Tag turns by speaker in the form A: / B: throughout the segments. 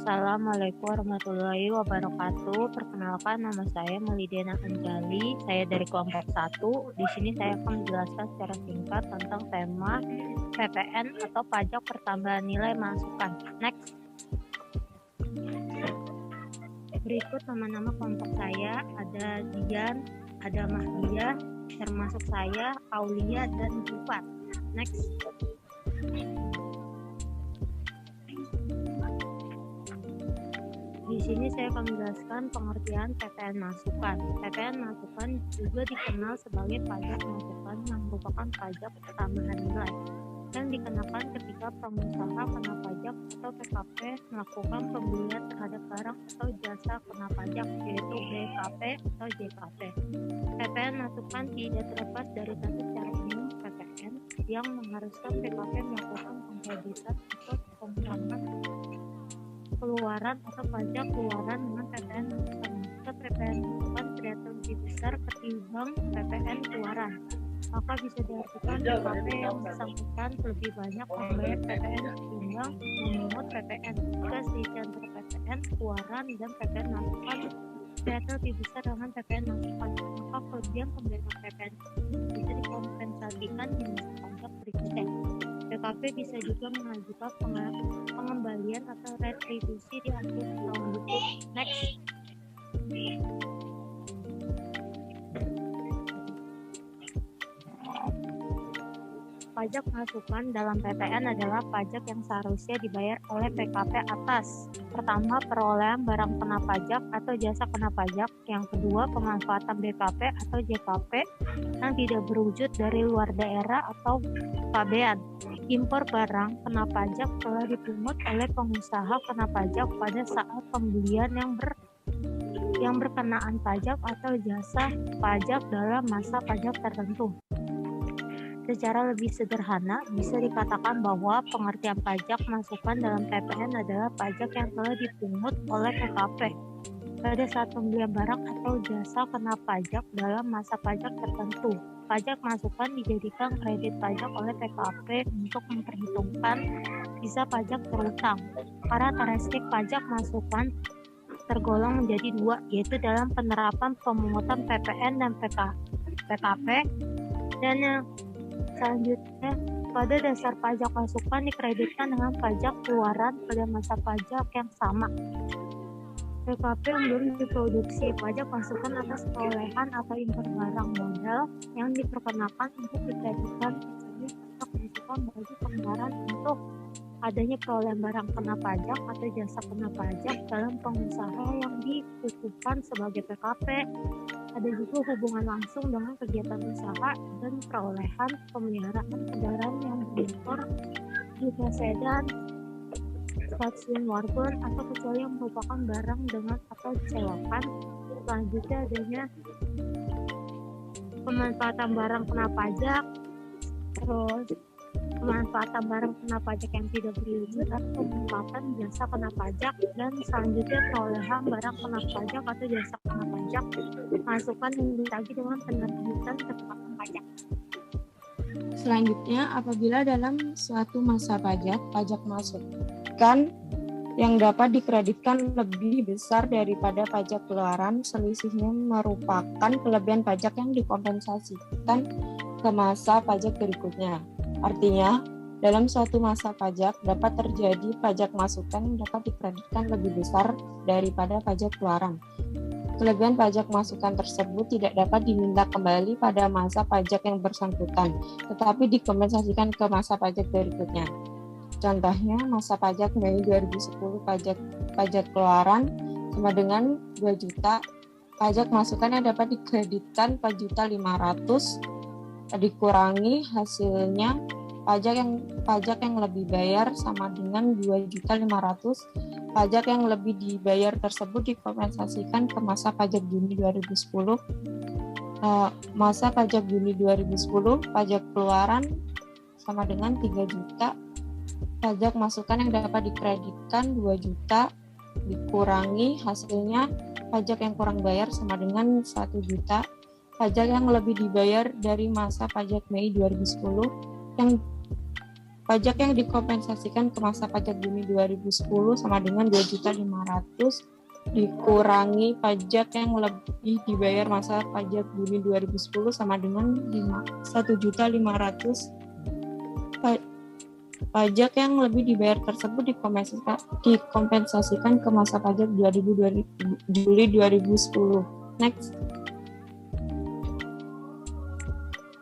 A: Assalamualaikum warahmatullahi wabarakatuh. Perkenalkan, nama saya Melidena Anjali. Saya dari kelompok 1. Di sini saya akan menjelaskan secara singkat tentang tema PPN atau pajak pertambahan nilai masukan. Next. Berikut nama-nama kelompok saya. Ada Dian, ada Mahdia, termasuk saya, Aulia, dan Zufat. Next. Di sini saya akan menjelaskan pengertian PPN masukan. PPN masukan juga dikenal sebagai pajak masukan yang merupakan pajak pertambahan nilai yang dikenakan ketika pengusaha kena pajak atau PKP melakukan pembelian terhadap barang atau jasa kena pajak, yaitu BKP atau JKP. PPN masukan tidak terlepas dari tata cara umum PPN yang mengharuskan PKP melakukan pengkreditan atau pengurangan keluaran atau pajak keluaran dengan PPN masukan. PPN masukan ternyata lebih besar ketimbang PPN keluaran, maka bisa diartikan PKP yang bersangkutan lebih banyak membayar PPN ketimbang memungut PPN. Jika selisih antara PPN keluaran dan PPN masukan ternyata lebih besar dengan PPN masukan, maka kelebihan pembayaran PPN bisa dikompensasikan di masa pajak berikutnya. PKP bisa juga mengajukan pengembalian atau retribusi di akhir tahun buku. Next. Pajak masukan dalam PPN adalah pajak yang seharusnya dibayar oleh PKP atas: pertama, perolehan barang kena pajak atau jasa kena pajak; yang kedua, pemanfaatan BKP atau JKP yang tidak berwujud dari luar daerah atau pabean; impor barang kena pajak telah dipungut oleh pengusaha kena pajak pada saat pembelian yang berkenaan pajak atau jasa pajak dalam masa pajak tertentu. Secara lebih sederhana, bisa dikatakan bahwa pengertian pajak masukan dalam PPN adalah pajak yang telah dipungut oleh PKP pada saat pembelian barang atau jasa kena pajak dalam masa pajak tertentu. Pajak masukan dijadikan kredit pajak oleh PKP untuk memperhitungkan sisa pajak terutang. Karakteristik pajak masukan tergolong menjadi dua, yaitu dalam penerapan pemungutan PPN dan PKP, dan yang selanjutnya pada dasar pajak masukan dikreditkan dengan pajak keluaran pada masa pajak yang sama. PKP yang belum diproduksi, pajak masukan atas perolehan atau impor barang modal yang diperkenakan untuk dikreditkan sebagai pajak masukan bagi pengeluaran untuk adanya perolehan barang kena pajak atau jasa kena pajak dalam pengusaha yang dikukuhkan sebagai PKP. Ada juga hubungan langsung dengan kegiatan usaha dan perolehan pemeliharaan kendaraan yang berimpor, juga sedan, stasiun warbon, atau kecuali yang merupakan barang dengan atau disewakan. Selanjutnya adanya pemanfaatan barang kena pajak, terus pemanfaatan barang kena pajak yang tidak berwujud atau pemanfaatan jasa kena pajak, dan selanjutnya perolehan barang kena pajak atau jasa kena pajak masukan yang ditagih dengan penerbitan ketetapan pajak.
B: Selanjutnya, apabila dalam suatu masa pajak masukan yang dapat dikreditkan lebih besar daripada pajak keluaran, selisihnya merupakan kelebihan pajak yang dikompensasikan ke masa pajak berikutnya. Artinya, dalam suatu masa pajak dapat terjadi pajak masukan yang dapat dikreditkan lebih besar daripada pajak keluaran. Kelebihan pajak masukan tersebut tidak dapat diminta kembali pada masa pajak yang bersangkutan, tetapi dikompensasikan ke masa pajak berikutnya. Contohnya, masa pajak Mei 2010 pajak keluaran sama dengan 2 juta, pajak masukan yang dapat dikreditkan 4.500.000 dikurangi hasilnya pajak yang lebih bayar sama dengan 2.500.000. Pajak yang lebih dibayar tersebut dikompensasikan ke masa pajak Juni 2010. Masa pajak Juni 2010 pajak keluaran sama dengan 3 juta. Pajak masukan yang dapat dikreditkan 2 juta dikurangi hasilnya pajak yang kurang bayar sama dengan 1 juta. Pajak yang lebih dibayar dari masa pajak Mei 2010 yang Pajak yang dikompensasikan ke masa pajak Juni 2010 sama dengan 2.500.000 dikurangi pajak yang lebih dibayar masa pajak Juni 2010 sama dengan 1.500.000. Pajak yang lebih dibayar tersebut dikompensasikan ke masa pajak Juli 2010. Next.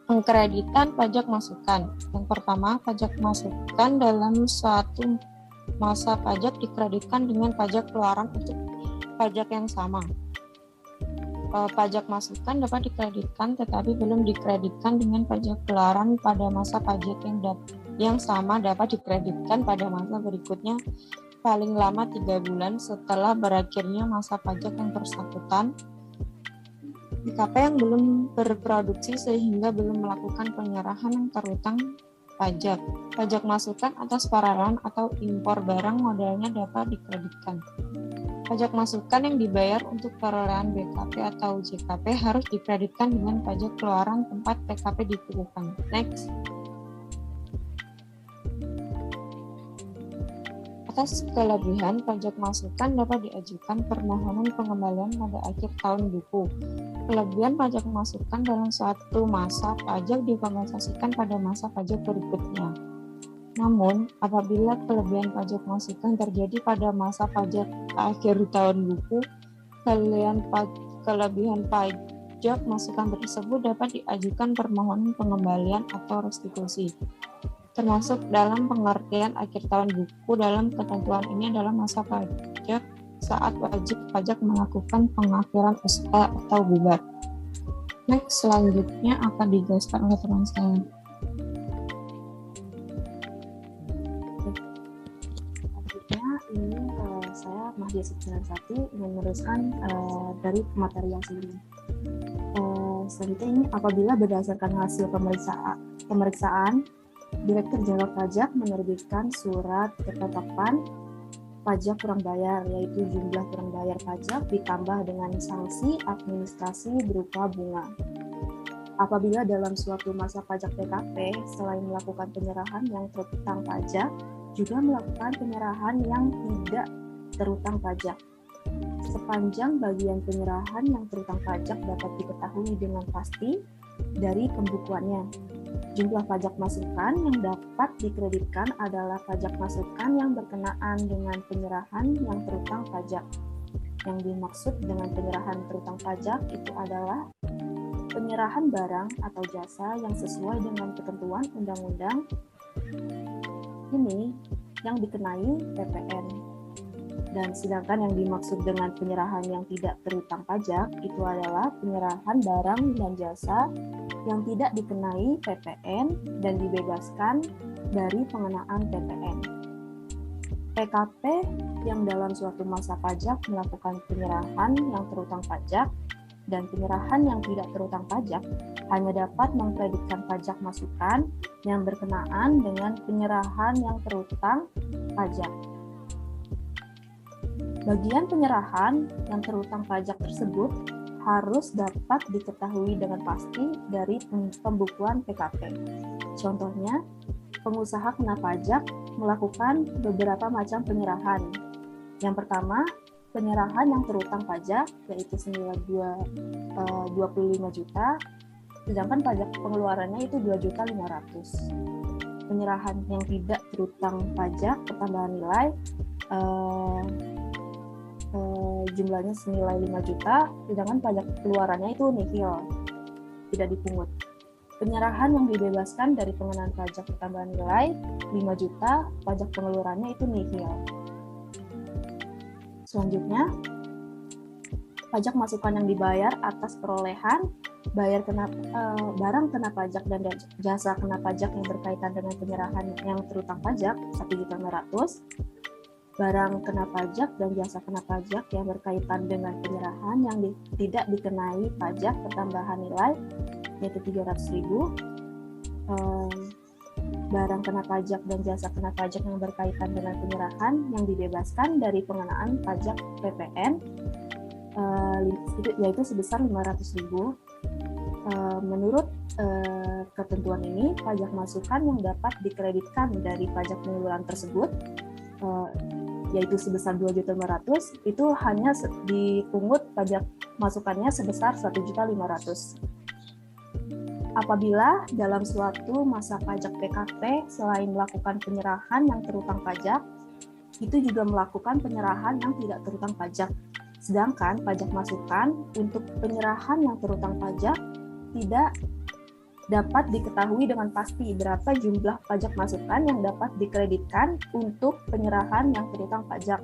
B: Pengkreditan pajak masukan. Yang pertama, pajak masukan dalam suatu masa pajak dikreditkan dengan pajak keluaran untuk pajak yang sama. Pajak masukan dapat dikreditkan tetapi belum dikreditkan dengan pajak keluaran pada masa pajak yang sama dapat dikreditkan pada masa berikutnya paling lama 3 bulan setelah berakhirnya masa pajak yang bersangkutan. PKP yang belum berproduksi sehingga belum melakukan penyerahan yang terutang pajak. Pajak masukan atas perolehan atau impor barang modalnya dapat dikreditkan. Pajak masukan yang dibayar untuk perolehan BKP atau JKP harus dikreditkan dengan pajak keluaran tempat PKP ditentukan. Next. Atas kelebihan pajak masukan dapat diajukan permohonan pengembalian pada akhir tahun buku. Kelebihan pajak masukan dalam suatu masa pajak dikompensasikan pada masa pajak berikutnya. Namun, apabila kelebihan pajak masukan terjadi pada masa pajak akhir tahun buku, kelebihan pajak masukan tersebut dapat diajukan permohonan pengembalian atau restitusi. Termasuk dalam pengertian akhir tahun buku. Dalam ketentuan ini adalah masa pajak saat wajib pajak melakukan pengakhiran usaha atau bubar. Next, selanjutnya akan dijelaskan oleh teman saya.
C: Selanjutnya ini saya Mahdia 91 ingin meneruskan dari materi yang sebelumnya. Selanjutnya ini apabila berdasarkan hasil pemeriksaan Direktur Jenderal Pajak menerbitkan surat ketetapan pajak kurang bayar, yaitu jumlah kurang bayar pajak ditambah dengan sanksi administrasi berupa bunga. Apabila dalam suatu masa pajak PKP, selain melakukan penyerahan yang terutang pajak, juga melakukan penyerahan yang tidak terutang pajak. Sepanjang bagian penyerahan yang terutang pajak dapat diketahui dengan pasti dari pembukuannya. Jumlah pajak masukan yang dapat dikreditkan adalah pajak masukan yang berkenaan dengan penyerahan yang terutang pajak. Yang dimaksud dengan penyerahan terutang pajak itu adalah penyerahan barang atau jasa yang sesuai dengan ketentuan undang-undang ini yang dikenai PPN. Dan sedangkan yang dimaksud dengan penyerahan yang tidak terutang pajak itu adalah penyerahan barang dan jasa yang tidak dikenai PPN dan dibebaskan dari pengenaan PPN. PKP yang dalam suatu masa pajak melakukan penyerahan yang terutang pajak dan penyerahan yang tidak terutang pajak hanya dapat mengkreditkan pajak masukan yang berkenaan dengan penyerahan yang terutang pajak. Bagian penyerahan yang terutang pajak tersebut harus dapat diketahui dengan pasti dari pembukuan PKP. Contohnya, pengusaha kena pajak melakukan beberapa macam penyerahan. Yang pertama, penyerahan yang terutang pajak, yaitu senilai 25 juta, sedangkan pajak pengeluarannya itu 2.500.000. Penyerahan yang tidak terutang pajak pertambahan nilai jumlahnya senilai 5 juta, sedangkan pajak keluarannya itu nihil, tidak dipungut. Penyerahan yang dibebaskan dari pengenaan pajak pertambahan nilai 5 juta, pajak pengeluarannya itu nihil. Selanjutnya, pajak masukan yang dibayar atas perolehan, barang kena pajak dan jasa kena pajak yang berkaitan dengan penyerahan yang terutang pajak 1.500.000. Barang kena pajak dan jasa kena pajak yang berkaitan dengan penyerahan yang tidak dikenai pajak pertambahan nilai yaitu 300.000. Barang kena pajak dan jasa kena pajak yang berkaitan dengan penyerahan yang dibebaskan dari pengenaan pajak PPN yaitu sebesar 500.000. Menurut ketentuan ini, pajak masukan yang dapat dikreditkan dari pajak pengeluaran tersebut, yaitu sebesar 2.500.000, itu hanya dipungut pajak masukannya sebesar 1.500.000. Apabila dalam suatu masa pajak PKP, selain melakukan penyerahan yang terutang pajak, itu juga melakukan penyerahan yang tidak terutang pajak. Sedangkan pajak masukan untuk penyerahan yang terutang pajak tidak dapat diketahui dengan pasti berapa jumlah pajak masukan yang dapat dikreditkan untuk penyerahan yang terutang pajak.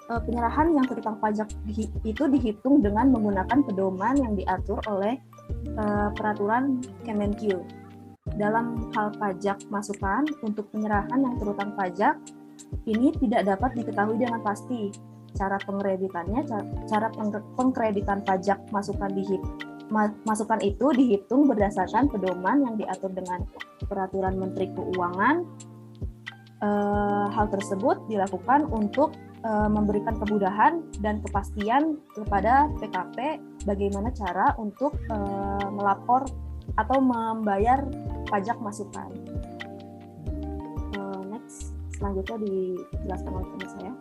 C: Penyerahan yang terutang pajak itu dihitung dengan menggunakan pedoman yang diatur oleh peraturan Kemenkyu. Dalam hal pajak masukan untuk penyerahan yang terutang pajak, ini tidak dapat diketahui dengan pasti. Cara pengkreditan pajak masukan itu dihitung berdasarkan pedoman yang diatur dengan peraturan Menteri Keuangan. Hal tersebut dilakukan untuk memberikan kemudahan dan kepastian kepada PKP bagaimana cara untuk melapor atau membayar pajak masukan. Next, selanjutnya dijelaskan oleh teman saya.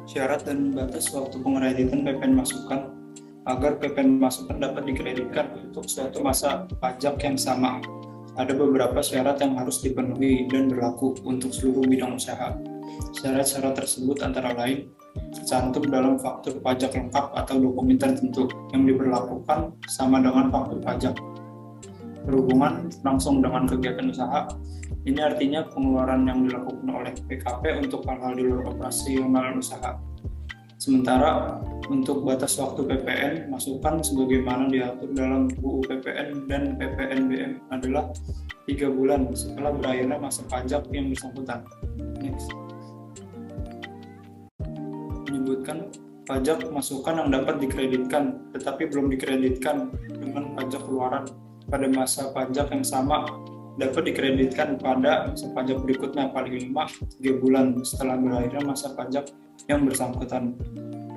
D: Syarat dan batas waktu pengreditan PPN masukan. Agar PPN masukan dapat dikreditkan untuk suatu masa pajak yang sama, ada beberapa syarat yang harus dipenuhi dan berlaku untuk seluruh bidang usaha. Syarat-syarat tersebut antara lain tercantum dalam faktur pajak lengkap atau dokumen tertentu yang diberlakukan sama dengan faktur pajak. Berhubungan langsung dengan kegiatan usaha, ini artinya pengeluaran yang dilakukan oleh PKP untuk hal-hal di luar operasional usaha. Sementara untuk batas waktu PPN masukan sebagaimana diatur dalam UU PPN dan PPNBM adalah 3 bulan setelah berakhirnya masa pajak yang bersangkutan. Next. Menyebutkan pajak masukan yang dapat dikreditkan tetapi belum dikreditkan dengan pajak keluaran pada masa pajak yang sama dapat dikreditkan pada masa pajak berikutnya paling lama 3 bulan setelah berakhirnya masa pajak yang bersangkutan.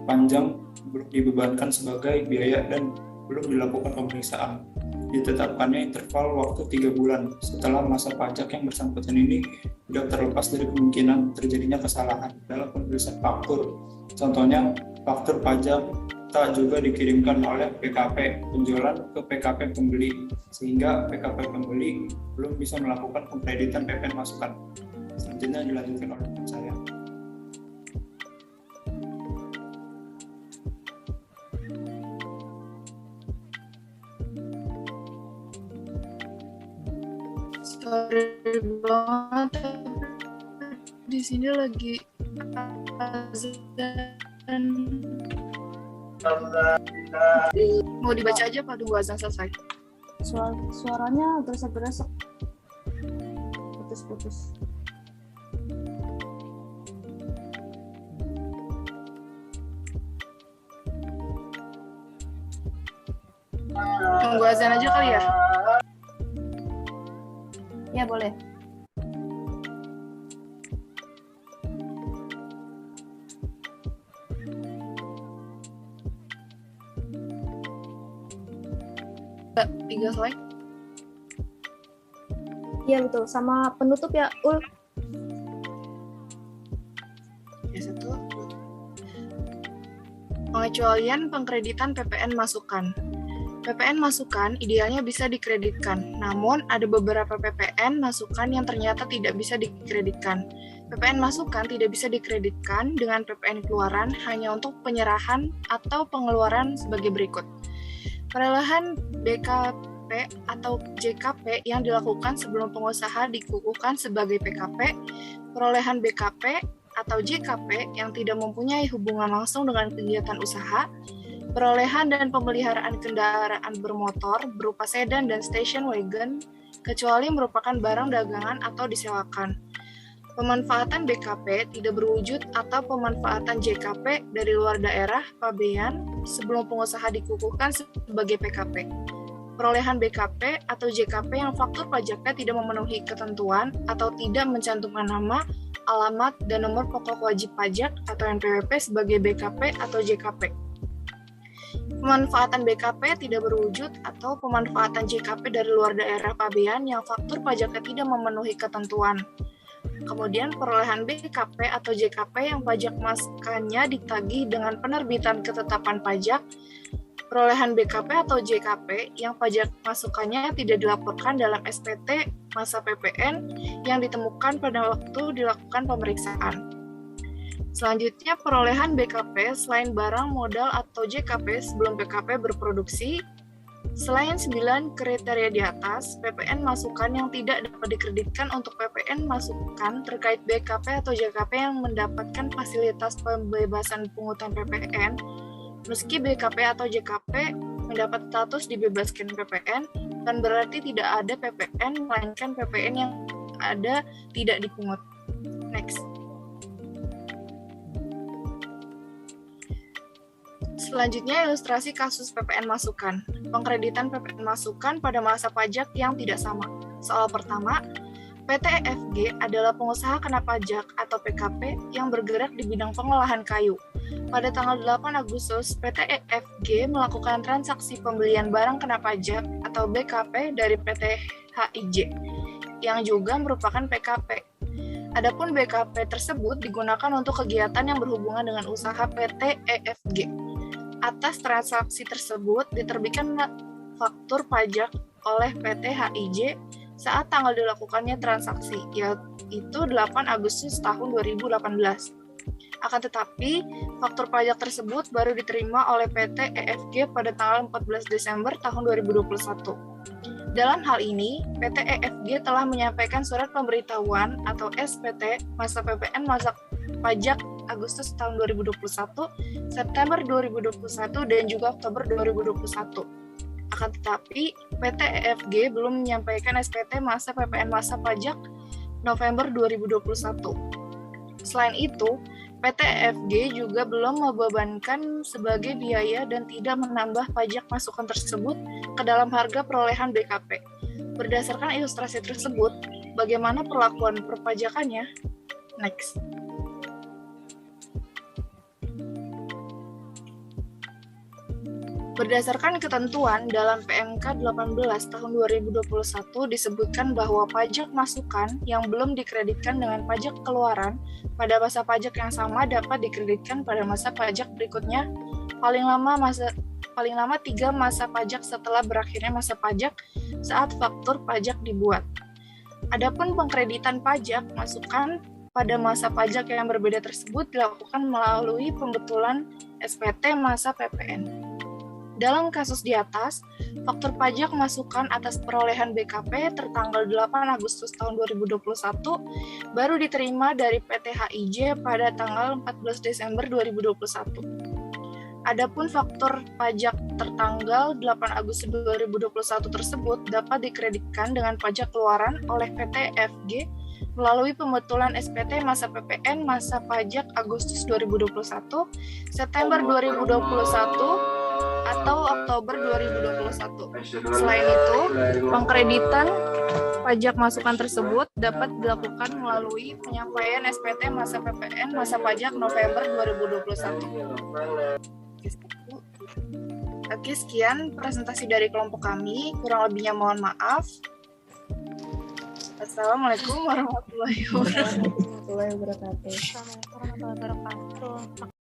D: Panjang belum dibebankan sebagai biaya dan belum dilakukan pemeriksaan. Ditetapkannya interval waktu 3 bulan setelah masa pajak yang bersangkutan ini tidak terlepas dari kemungkinan terjadinya kesalahan dalam penulisan faktur. Contohnya, faktur pajak tak juga dikirimkan oleh PKP penjualan ke PKP pembeli, sehingga PKP pembeli belum bisa melakukan pengkreditan PPN masukan. Selanjutnya dilanjutkan oleh saya.
E: Sorry banget, di sini lagi azan. Mau dibaca aja apa tunggu azan selesai?
C: Suaranya gresek-gresek, putus-putus.
E: Tunggu azan aja kali ya?
C: Ya, boleh.
E: Tiga slide.
C: Iya, betul. Sama penutup ya, Ul.
E: Ya, satu. Pengecualian pengkreditan PPN masukan. PPN masukan idealnya bisa dikreditkan, namun ada beberapa PPN masukan yang ternyata tidak bisa dikreditkan. PPN masukan tidak bisa dikreditkan dengan PPN keluaran hanya untuk penyerahan atau pengeluaran sebagai berikut. Perolehan BKP atau JKP yang dilakukan sebelum pengusaha dikukuhkan sebagai PKP, perolehan BKP atau JKP yang tidak mempunyai hubungan langsung dengan kegiatan usaha, perolehan dan pemeliharaan kendaraan bermotor berupa sedan dan station wagon, kecuali merupakan barang dagangan atau disewakan. Pemanfaatan BKP tidak berwujud atau pemanfaatan JKP dari luar daerah pabean sebelum pengusaha dikukuhkan sebagai PKP. Perolehan BKP atau JKP yang faktur pajaknya tidak memenuhi ketentuan atau tidak mencantumkan nama alamat, dan nomor pokok wajib pajak atau NPWP sebagai BKP atau JKP. Pemanfaatan BKP tidak berwujud atau pemanfaatan JKP dari luar daerah pabean yang faktur pajaknya tidak memenuhi ketentuan. Kemudian perolehan BKP atau JKP yang pajak masukannya ditagih dengan penerbitan ketetapan pajak, perolehan BKP atau JKP yang pajak masukannya tidak dilaporkan dalam SPT masa PPN yang ditemukan pada waktu dilakukan pemeriksaan. Selanjutnya, perolehan BKP selain barang modal atau JKP sebelum PKP berproduksi. Selain 9 kriteria di atas, PPN masukan yang tidak dapat dikreditkan untuk PPN masukan terkait BKP atau JKP yang mendapatkan fasilitas pembebasan pungutan PPN, meski BKP atau JKP mendapat status dibebaskan PPN, dan berarti tidak ada PPN, melainkan PPN yang ada tidak dipungut. Next. Selanjutnya, ilustrasi kasus PPN masukan. Pengkreditan PPN masukan pada masa pajak yang tidak sama. Soal pertama, PT EFG adalah pengusaha kena pajak atau PKP yang bergerak di bidang pengolahan kayu. Pada tanggal 8 Agustus, PT EFG melakukan transaksi pembelian barang kena pajak atau BKP dari PT HIJ, yang juga merupakan PKP. Adapun BKP tersebut digunakan untuk kegiatan yang berhubungan dengan usaha PT EFG. Atas transaksi tersebut diterbitkan faktur pajak oleh PT HIJ saat tanggal dilakukannya transaksi, yaitu 8 Agustus tahun 2018. Akan tetapi, faktur pajak tersebut baru diterima oleh PT EFG pada tanggal 14 Desember tahun 2021. Dalam hal ini, PT EFG telah menyampaikan surat pemberitahuan atau SPT masa PPN masa pajak Agustus tahun 2021, September 2021, dan juga Oktober 2021. Akan tetapi, PT EFG belum menyampaikan SPT masa PPN masa pajak November 2021. Selain itu, PT EFG juga belum membebankan sebagai biaya dan tidak menambah pajak masukan tersebut ke dalam harga perolehan BKP. Berdasarkan ilustrasi tersebut, bagaimana perlakuan perpajakannya? Next. Berdasarkan ketentuan dalam PMK 18 tahun 2021 disebutkan bahwa pajak masukan yang belum dikreditkan dengan pajak keluaran pada masa pajak yang sama dapat dikreditkan pada masa pajak berikutnya paling lama 3 masa pajak setelah berakhirnya masa pajak saat faktur pajak dibuat. Adapun pengkreditan pajak masukan pada masa pajak yang berbeda tersebut dilakukan melalui pembetulan SPT masa PPN. Dalam kasus di atas, faktur pajak masukan atas perolehan BKP tertanggal 8 Agustus tahun 2021 baru diterima dari PT HIJ pada tanggal 14 Desember 2021. Adapun faktur pajak tertanggal 8 Agustus 2021 tersebut dapat dikreditkan dengan pajak keluaran oleh PT FG melalui pembetulan SPT masa PPN masa pajak Agustus 2021, September 2021, atau Oktober 2021. Selain itu, pengkreditan pajak masukan tersebut dapat dilakukan melalui penyampaian SPT masa PPN masa pajak November 2021. Oke, sekian presentasi dari kelompok kami. Kurang lebihnya mohon maaf. Assalamualaikum warahmatullahi wabarakatuh.
A: Assalamualaikum warahmatullahi wabarakatuh.